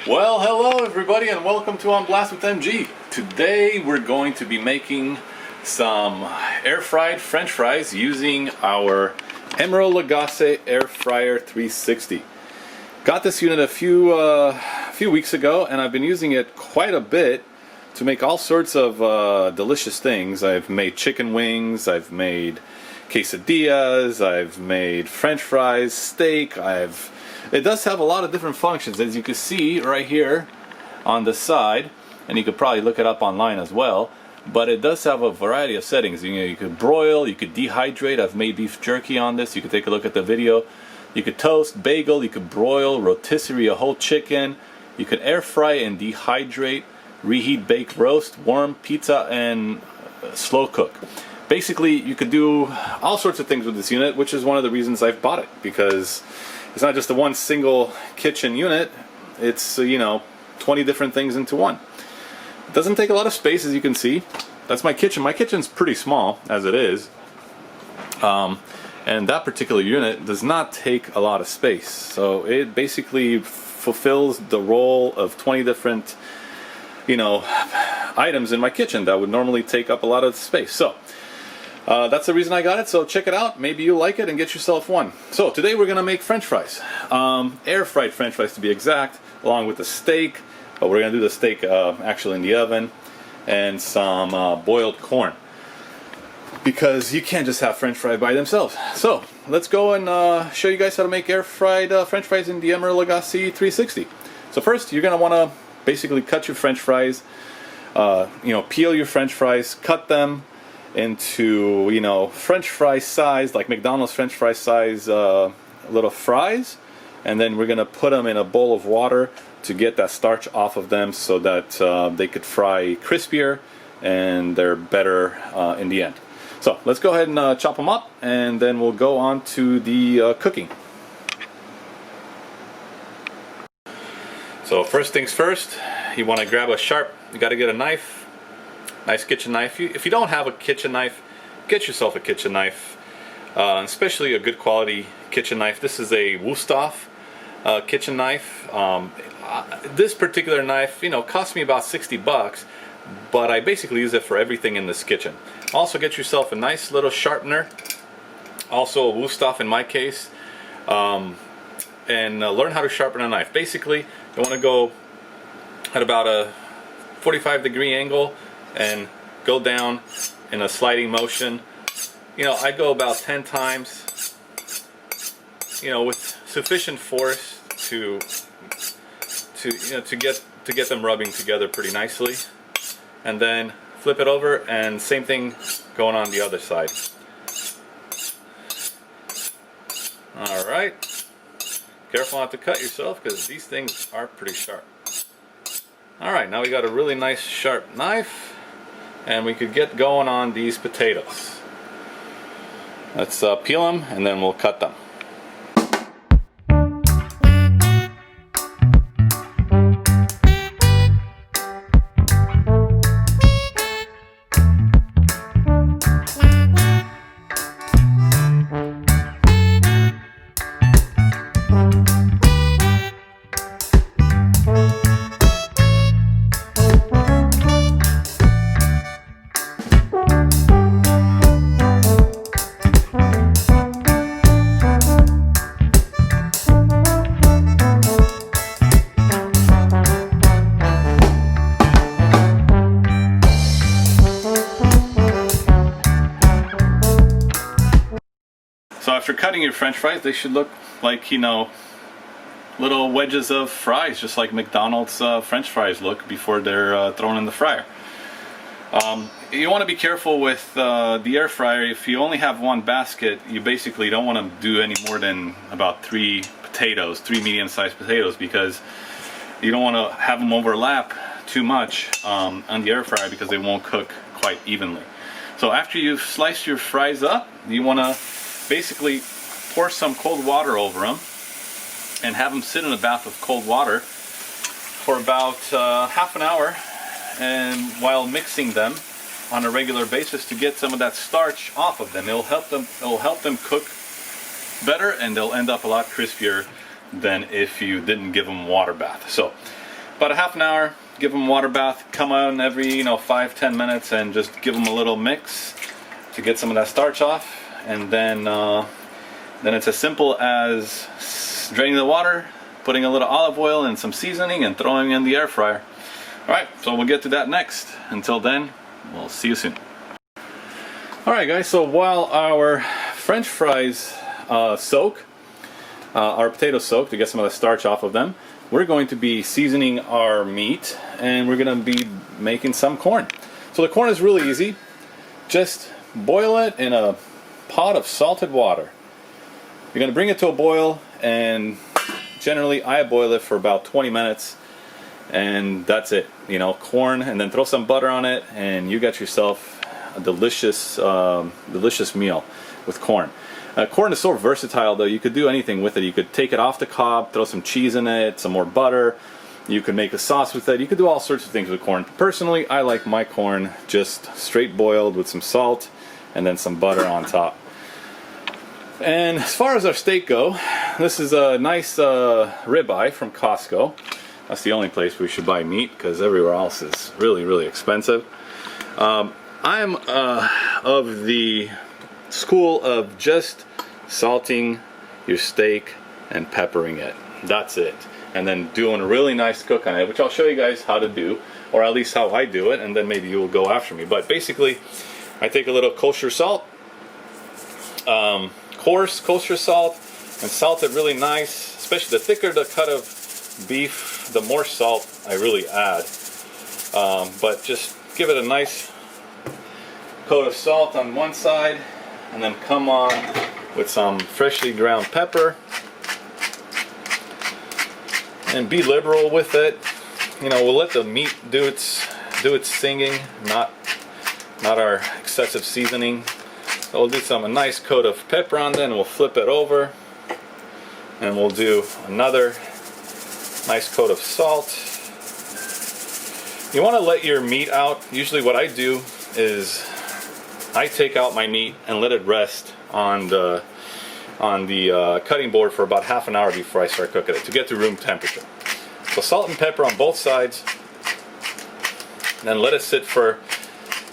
Well, hello everybody and welcome to On Blast with MG. Today we're going to be making some air fried french fries using our Emeril Lagasse Air Fryer 360. Got this unit a few weeks ago and I've been using it quite a bit to make all sorts of delicious things. I've made chicken wings, I've made quesadillas, I've made french fries, steak, it does have a lot of different functions, as you can see right here on the side, and you could probably look it up online as well, but it does have a variety of settings. You could broil, you could dehydrate. I've made beef jerky on this. You could take a look at the video. You could toast, bagel, you could broil, rotisserie a whole chicken. You could air fry and dehydrate, reheat, bake, roast, warm, pizza, and slow cook. Basically, you could do all sorts of things with this unit, which is one of the reasons I've bought it, because it's not just a one single kitchen unit, it's 20 different things into one. It doesn't take a lot of space, as you can see. That's my kitchen. My kitchen's pretty small as it is. And that particular unit does not take a lot of space. So it basically fulfills the role of 20 different items in my kitchen that would normally take up a lot of space. So that's the reason I got it, so check it out. Maybe you like it and get yourself one. So today we're going to make french fries. Air fried french fries to be exact, along with the steak. But we're going to do the steak actually in the oven. And some boiled corn. Because you can't just have french fries by themselves. So let's go and show you guys how to make air fried french fries in the Emeril Lagasse 360. So first you're going to want to basically cut your french fries. Peel your french fries, cut them into french fry size, like McDonald's french fry size little fries, and then we're gonna put them in a bowl of water to get that starch off of them so that they could fry crispier and they're better in the end. So let's go ahead and chop them up, and then we'll go on to the cooking. So first things first, you want to grab you got to get a knife. Nice kitchen knife. If you don't have a kitchen knife, get yourself a kitchen knife, especially a good quality kitchen knife. This is a Wusthof kitchen knife. This particular knife, cost me about 60 bucks, but I basically use it for everything in this kitchen. Also get yourself a nice little sharpener, also a Wusthof in my case, and learn how to sharpen a knife. Basically, you want to go at about a 45-degree angle and go down in a sliding motion. I go about 10 times, with sufficient force to get them rubbing together pretty nicely, and then flip it over, and same thing going on the other side. All right, careful not to cut yourself because these things are pretty sharp. All right, now we got a really nice sharp knife, and we could get going on these potatoes. Let's peel them and then we'll cut them. So after cutting your french fries, they should look like, little wedges of fries, just like McDonald's french fries look before they're thrown in the fryer. You want to be careful with the air fryer. If you only have one basket, you basically don't want to do any more than about three medium-sized potatoes, because you don't want to have them overlap too much on the air fryer, because they won't cook quite evenly. So after you've sliced your fries up, you want to basically pour some cold water over them and have them sit in a bath of cold water for about half an hour, and while mixing them on a regular basis to get some of that starch off of them. It'll help them cook better, and they'll end up a lot crispier than if you didn't give them water bath. So about a half an hour. Give them a water bath. Come on every 5-10 minutes and just give them a little mix to get some of that starch off. And then it's as simple as draining the water, putting a little olive oil and some seasoning, and throwing in the air fryer. Alright, so we'll get to that next. Until then, we'll see you soon. Alright guys, so while our French fries soak, our potatoes soak to get some of the starch off of them, we're going to be seasoning our meat, and we're going to be making some corn. So the corn is really easy. Just boil it in a pot of salted water. You're going to bring it to a boil, and generally I boil it for about 20 minutes, and that's it. Corn, and then throw some butter on it, and you got yourself a delicious meal with corn. Corn is so versatile though. You could do anything with it. You could take it off the cob, throw some cheese in it, some more butter. You could make a sauce with it. You could do all sorts of things with corn. Personally, I like my corn just straight boiled with some salt and then some butter on top. And as far as our steak go, this is a nice ribeye from Costco. That's the only place we should buy meat, because everywhere else is really, really expensive. I'm of the school of just salting your steak and peppering it. That's it. And then doing a really nice cook on it, which I'll show you guys how to do, or at least how I do it, and then maybe you will go after me. But basically, I take a little kosher salt, coarse kosher salt, and salt it really nice. Especially the thicker the cut of beef, the more salt I really add. But just give it a nice coat of salt on one side, and then come on with some freshly ground pepper, and be liberal with it. We'll let the meat do its singing, not our excessive seasoning. So we'll do a nice coat of pepper on there, and we'll flip it over, and we'll do another nice coat of salt. You want to let your meat out. Usually what I do is I take out my meat and let it rest on the cutting board for about half an hour before I start cooking it, to get to room temperature. So salt and pepper on both sides, and then let it sit for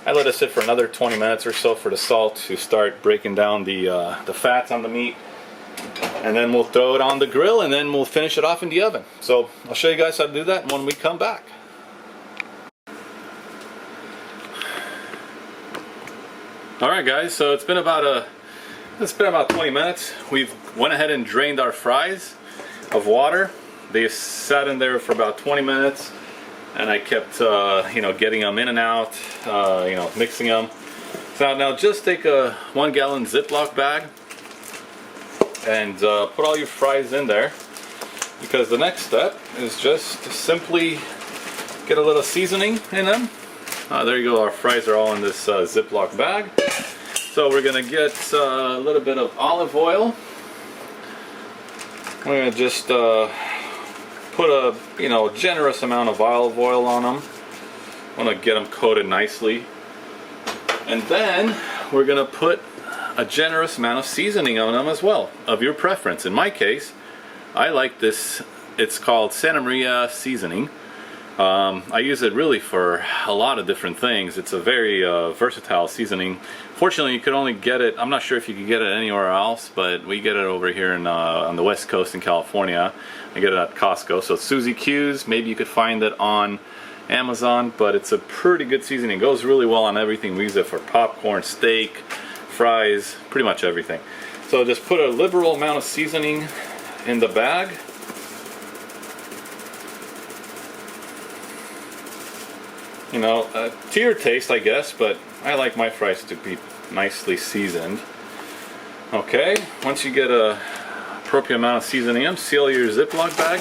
another 20 minutes or so for the salt to start breaking down the fats on the meat. And then we'll throw it on the grill, and then we'll finish it off in the oven. So I'll show you guys how to do that when we come back. Alright guys, so it's been about 20 minutes. We've went ahead and drained our fries of water. They sat in there for about 20 minutes, and I kept getting them in and out, mixing them. So now just take a 1 gallon Ziploc bag and put all your fries in there, because the next step is just to simply get a little seasoning in them. There you go, our fries are all in this Ziploc bag. So we're going to get a little bit of olive oil. We're going to just put a generous amount of olive oil on them. I want to get them coated nicely. And then we're going to put a generous amount of seasoning on them as well, of your preference. In my case, I like this. It's called Santa Maria seasoning. I use it really for a lot of different things. It's a very versatile seasoning. Fortunately, you could only get it, I'm not sure if you could get it anywhere else, but we get it over here on the West Coast in California. I get it at Costco. So Susie Q's, maybe you could find it on Amazon, but it's a pretty good seasoning. It goes really well on everything. We use it for popcorn, steak, fries, pretty much everything. So just put a liberal amount of seasoning in the bag. To your taste, I guess, but I like my fries to be nicely seasoned. Okay, once you get a appropriate amount of seasoning in, seal your Ziploc bag,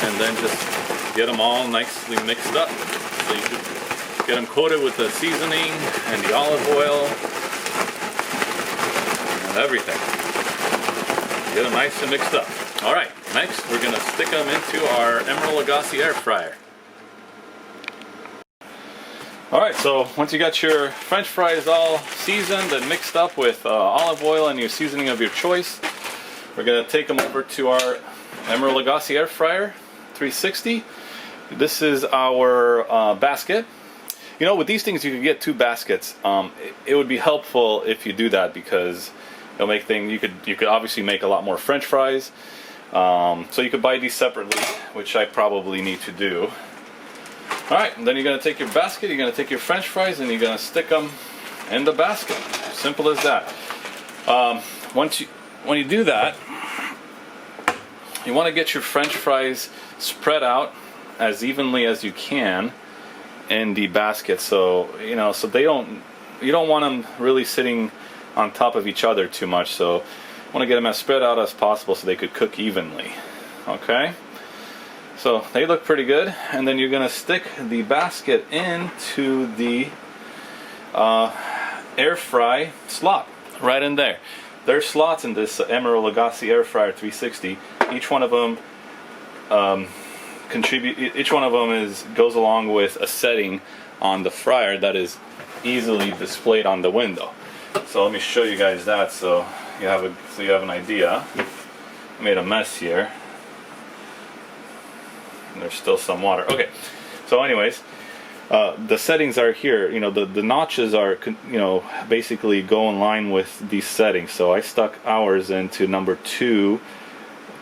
and then just get them all nicely mixed up. So you can get them coated with the seasoning and the olive oil and everything. Get them nice and mixed up. Alright, next we're going to stick them into our Emeril Lagasse Air Fryer. Alright, so once you got your French fries all seasoned and mixed up with olive oil and your seasoning of your choice, we're going to take them over to our Emeril Lagasse Air Fryer 360. This is our basket. You know, with these things you can get 2 baskets. It would be helpful if you do that, because it'll make things, you could obviously make a lot more French fries. So you could buy these separately, which I probably need to do. Alright, then you're going to take your basket, you're going to take your French fries, and you're going to stick them in the basket. Simple as that. When you do that, you want to get your French fries spread out as evenly as you can in the basket, so you know, so you don't want them really sitting on top of each other too much. So you want to get them as spread out as possible so they could cook evenly. Okay, so they look pretty good, and then you're going to stick the basket into the air fry slot right in there. There's slots in this Emeril Lagasse Air Fryer 360. Each one of them goes along with a setting on the fryer that is easily displayed on the window. So let me show you guys that, so you have an idea. I made a mess here. And there's still some water. Okay, so anyways, the settings are here. You know, the notches are, you know, basically go in line with these settings. So I stuck ours into number 2,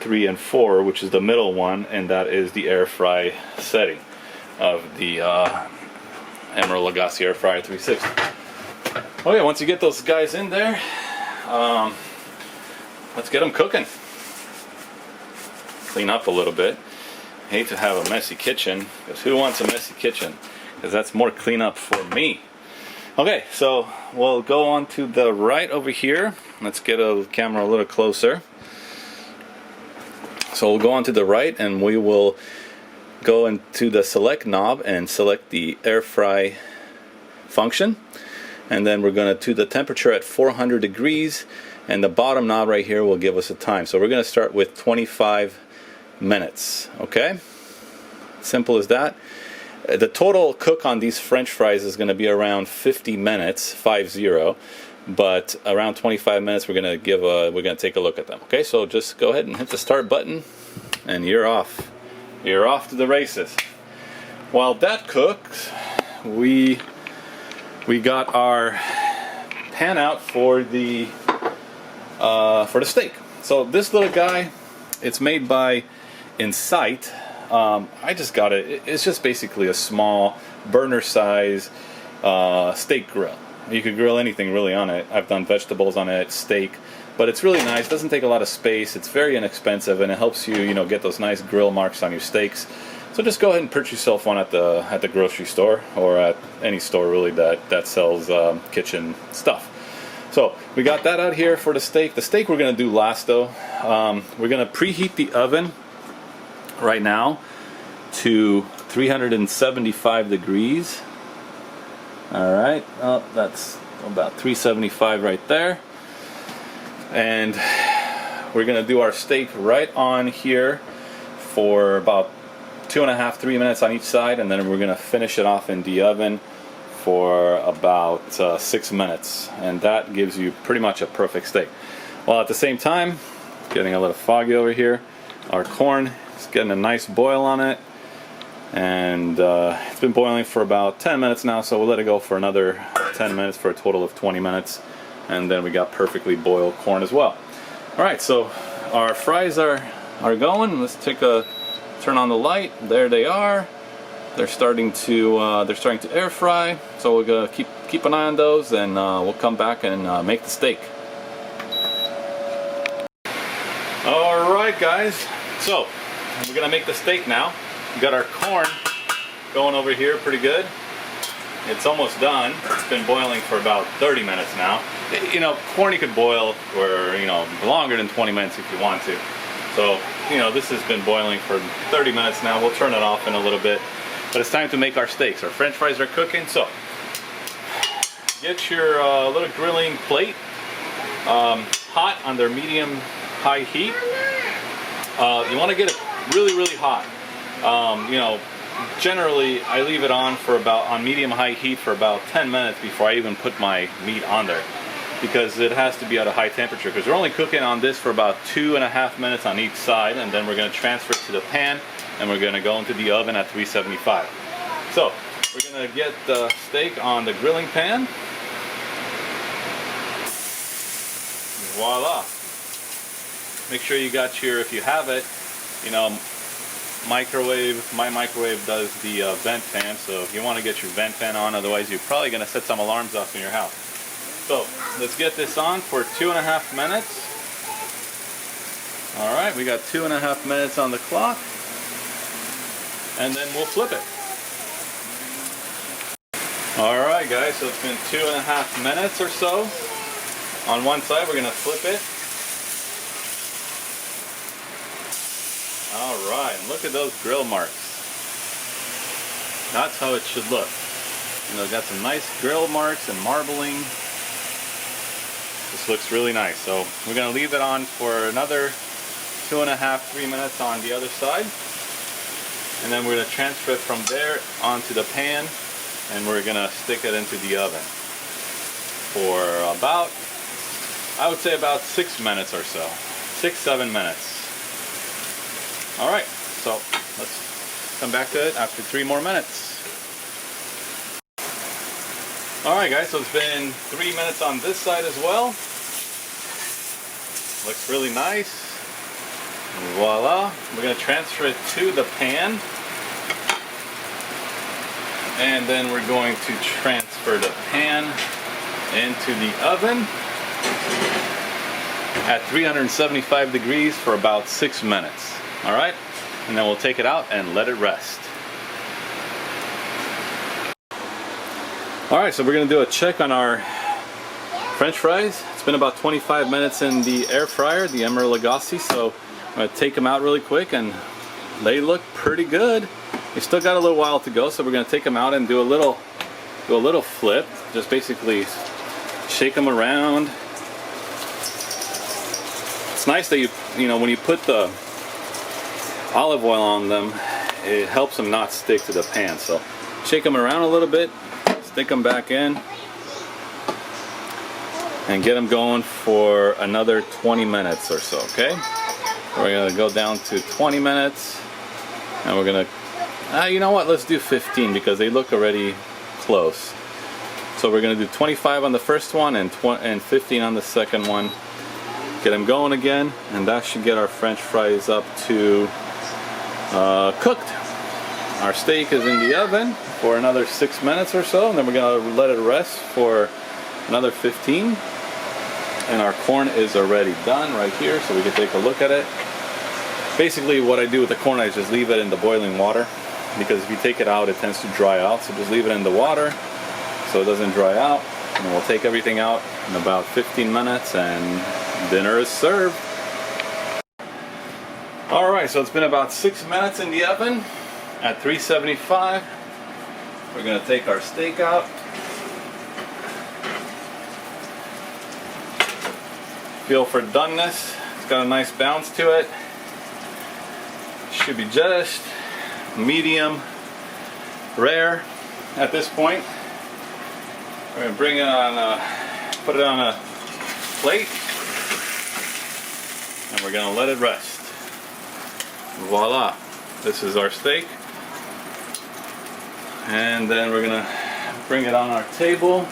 3, and 4, which is the middle one, and that is the air fry setting of the Emeril Lagasse Air Fryer 360. Okay, once you get those guys in there, let's get them cooking. Clean up a little bit. Hate to have a messy kitchen, because who wants a messy kitchen? Because that's more cleanup for me. Okay, so we'll go on to the right over here. Let's get a camera a little closer. So we'll go on to the right, and we will go into the select knob and select the air fry function, and then we're going to the temperature at 400 degrees, and the bottom knob right here will give us a time. So we're going to start with 25 minutes. Okay, simple as that. The total cook on these French fries is going to be around 50 minutes, 50, but around 25 minutes we're going to take a look at them. Okay, so just go ahead and hit the start button, and you're off. You're off to the races. While that cooks, we got our pan out for the steak. So this little guy, it's made by Insight. I just got it. It's just basically a small burner size steak grill. You could grill anything really on it. I've done vegetables on it, steak, but it's really nice. Doesn't take a lot of space. It's very inexpensive, and it helps you, you know, get those nice grill marks on your steaks. So just go ahead and purchase yourself one at the grocery store, or at any store really that sells kitchen stuff. So we got that out here for the steak. The steak we're going to do last though. We're going to preheat the oven right now to 375 degrees. Alright, oh, that's about 375 right there. And we're going to do our steak right on here for about 2.5 to 3 minutes on each side, and then we're going to finish it off in the oven for about 6 minutes, and that gives you pretty much a perfect steak. While at the same time, it's getting a little foggy over here, our corn is getting a nice boil on it, and it's been boiling for about 10 minutes now, so we'll let it go for another 10 minutes for a total of 20 minutes, and then we got perfectly boiled corn as well. Alright, so our fries are going. Let's turn on the light. There they are. They're starting to air fry, so we're gonna keep an eye on those, and we'll come back and make the steak. Alright guys, so we're gonna make the steak now. We got our corn going over here pretty good. It's almost done. It's been boiling for about 30 minutes now. You know, corn you could boil for, you know, longer than 20 minutes if you want to. So, you know, this has been boiling for 30 minutes now. We'll turn it off in a little bit. But it's time to make our steaks. Our French fries are cooking, so get your little grilling plate hot under medium-high heat. You want to get it really, really hot. You know, generally I leave it on medium-high heat for about 10 minutes before I even put my meat on there, because it has to be at a high temperature, because we're only cooking on this for about 2.5 minutes on each side, and then we're going to transfer it to the pan and we're gonna go into the oven at 375. So we're gonna get the steak on the grilling pan. Voila. Make sure you got your, if you have it, you know, microwave. My microwave does the vent fan, so if you want to get your vent fan on, otherwise you're probably going to set some alarms off in your house. So let's get this on for 2.5 minutes. Alright, we got 2.5 minutes on the clock, and then we'll flip it. Alright guys, so it's been 2.5 minutes or so. On one side we're going to flip it. Alright, look at those grill marks. That's how it should look. You know, got some nice grill marks and marbling. This looks really nice. So we're going to leave it on for another 2.5–3 minutes on the other side. And then we're going to transfer it from there onto the pan, and we're going to stick it into the oven for about, I would say about 6 minutes or so. 6–7 minutes. Alright, so let's come back to it after 3 more minutes. Alright guys, so it's been 3 minutes on this side as well. Looks really nice. Voila. We're going to transfer it to the pan. And then we're going to transfer the pan into the oven at 375 degrees for about 6 minutes. Alright, and then we'll take it out and let it rest. Alright, so we're going to do a check on our French fries. It's been about 25 minutes in the air fryer, the Emeril Lagasse, so I'm going to take them out really quick, and they look pretty good. We still got a little while to go, so we're going to take them out and do a little flip. Just basically shake them around. It's nice that you know, when you put the olive oil on them, it helps them not stick to the pan. So shake them around a little bit, stick them back in, and get them going for another 20 minutes or so. Okay, we're gonna go down to 20 minutes, and we're gonna you know what, let's do 15 because they look already close. So we're gonna do 25 on the first one and 15 on the second one. Get them going again, and that should get our French fries up to cooked. Our steak is in the oven for another 6 minutes or so, and then we're going to let it rest for another 15. And our corn is already done right here, so we can take a look at it. Basically what I do with the corn, I just leave it in the boiling water, because if you take it out it tends to dry out, so just leave it in the water so it doesn't dry out. And we'll take everything out in about 15 minutes and dinner is served. Alright, so it's been about 6 minutes in the oven at 375. We're going to take our steak out. Feel for doneness. It's got a nice bounce to it. Should be just medium rare at this point. We're going to bring it on, put it on a plate, and we're going to let it rest. Voila, this is our steak, and then we're gonna bring it on our table,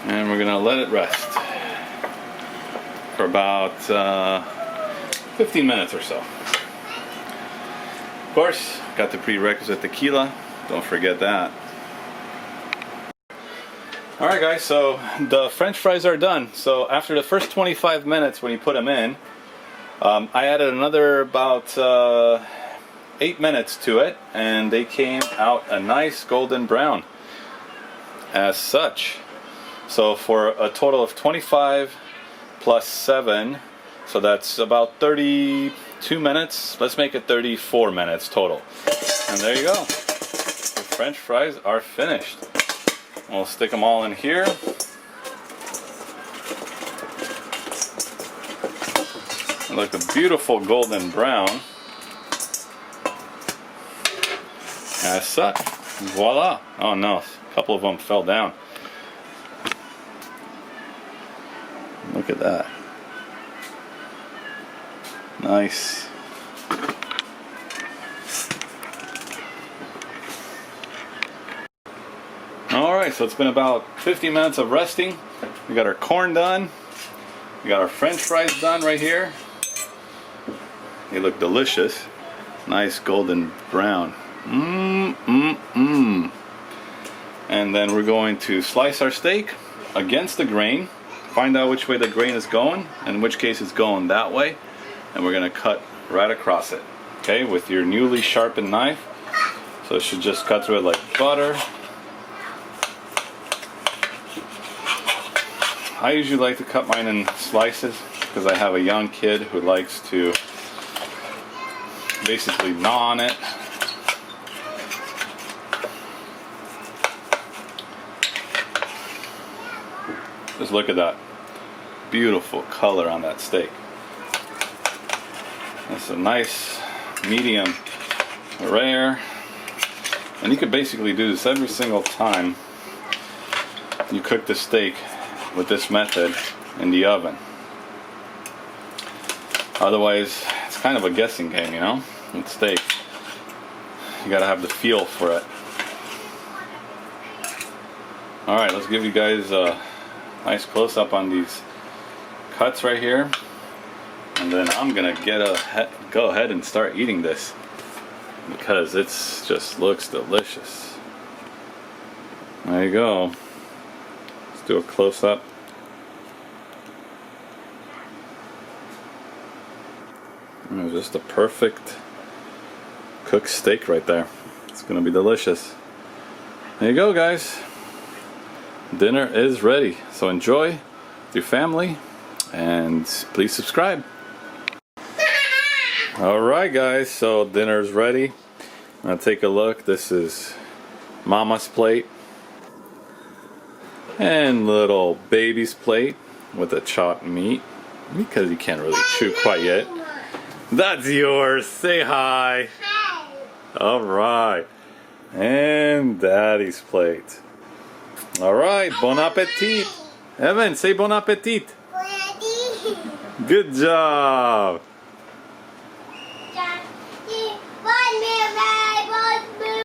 and we're gonna let it rest for about 15 minutes or so. Of course, got the prerequisite tequila, don't forget that. Alright guys, so the French fries are done. So after the first 25 minutes when you put them in, I added another about 8 minutes to it, and they came out a nice golden brown as such. So for a total of 25 plus 7, so that's about 32 minutes. Let's make it 34 minutes total. And there you go. The French fries are finished. We'll stick them all in here. Look, a beautiful golden brown. As such. Voila. Oh no, a couple of them fell down. Look at that. Nice. Alright, so it's been about 50 minutes of resting. We got our corn done. We got our french fries done right here. They look delicious. Nice golden brown. And then we're going to slice our steak against the grain. Find out which way the grain is going, in which case it's going that way. And we're going to cut right across it. Okay, with your newly sharpened knife. So it should just cut through it like butter. I usually like to cut mine in slices because I have a young kid who likes to basically gnaw on it. Just look at that beautiful color on that steak. That's a nice medium rare, and you could basically do this every single time you cook the steak with this method in the oven. Otherwise, it's kind of a guessing game, you know, with steak. You gotta have the feel for it. Alright, let's give you guys a nice close-up on these cuts right here. And then I'm gonna go ahead and start eating this because it's just looks delicious. There you go. Let's do a close-up. Just a perfect cooked steak right there. It's gonna be delicious. There you go, guys. Dinner is ready. So enjoy with your family and please subscribe. Alright guys, so dinner's ready. Now take a look. This is Mama's plate and little baby's plate with the chopped meat because you can't really chew quite yet. That's yours. Say hi. Hi. Alright. And Daddy's plate. Alright, bon appetit. Evan, say bon appetit. Bon appetit. Good job.